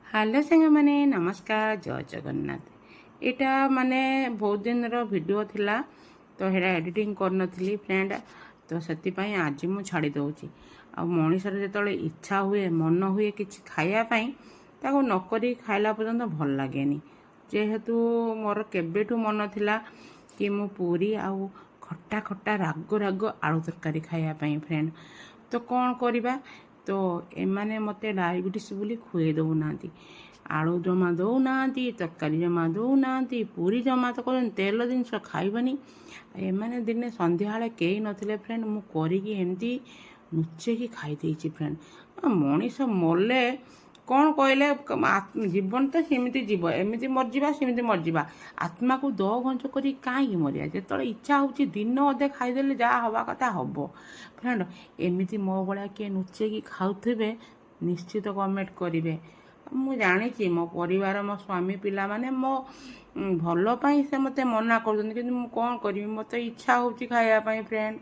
Hello ସାଙ୍ଗମାନେ, ନମସ୍କାର, ଜୟ ଜଗନ୍ନାଥ। ଏଇଟା ମାନେ ବହୁତ ଦିନର ଭିଡ଼ିଓ ଥିଲା, ତ ସେଇଟା ଏଡ଼ିଟିଂ କରିନଥିଲି ଫ୍ରେଣ୍ଡ, ତ ସେଥିପାଇଁ ଆଜି ମୁଁ ଛାଡ଼ି ଦେଉଛି। ଆଉ ମଣିଷର ଯେତେବେଳେ ଇଚ୍ଛା ହୁଏ, ମନ ହୁଏ କିଛି ଖାଇବା ପାଇଁ, ତାକୁ ନକରି ଖାଇଲା ପର୍ଯ୍ୟନ୍ତ ଭଲ ଲାଗେନି। ଯେହେତୁ ମୋର କେବେଠୁ ମନ ଥିଲା କି ମୁଁ ପୁରୀ ଆଉ ଖଟା ଖଟା ରାଗ ରାଗ ଆଳୁ ତରକାରୀ ଖାଇବା ପାଇଁ ଫ୍ରେଣ୍ଡ, ତ କ'ଣ କରିବା? ତ ଏମାନେ ମୋତେ ଡାଇବେଟିସ୍ ବୋଲି ଖୁଆଇ ଦେଉନାହାନ୍ତି। ଆଳୁ ଜମା ଦେଉନାହାନ୍ତି, ତରକାରୀ ଜମା ଦେଉନାହାନ୍ତି, ପୁରୀ ଜମା ତ କହୁଛନ୍ତି ତେଲ ଜିନିଷ ଖାଇବନି। ଏମାନେ ଦିନେ ସନ୍ଧ୍ୟାବେଳେ କେହି ନଥିଲେ ଫ୍ରେଣ୍ଡ, ମୁଁ କରିକି ଏମିତି ଲୁଚେଇକି ଖାଇ ଦେଇଛି ଫ୍ରେଣ୍ଡ। ମଣିଷ ମଲେ କ'ଣ କହିଲେ, ଜୀବନ ତ ସେମିତି ଯିବ, ଏମିତି ମରିଯିବା ସେମିତି ମରିଯିବା। ଆତ୍ମାକୁ ଘଞ୍ଚ କରି କାହିଁକି ମରିବା? ଯେତେବେଳେ ଇଚ୍ଛା ହେଉଛି ଦିନ ଅଧେ ଖାଇଦେଲେ ଯାହା ହେବା କଥା ହେବ ଫ୍ରେଣ୍ଡ। ଏମିତି ମୋ ଭଳିଆ କିଏ ଲୁଚେଇକି ଖାଉଥିବେ ନିଶ୍ଚିତ କମେଣ୍ଟ କରିବେ। ମୁଁ ଜାଣିଛି ମୋ ପରିବାର, ମୋ ସ୍ୱାମୀ, ପିଲାମାନେ ମୋ ଭଲ ପାଇଁ ସେ ମୋତେ ମନା କରୁଛନ୍ତି, କିନ୍ତୁ ମୁଁ କ'ଣ କରିବି? ମୋତେ ଇଚ୍ଛା ହେଉଛି ଖାଇବା ପାଇଁ ଫ୍ରେଣ୍ଡ।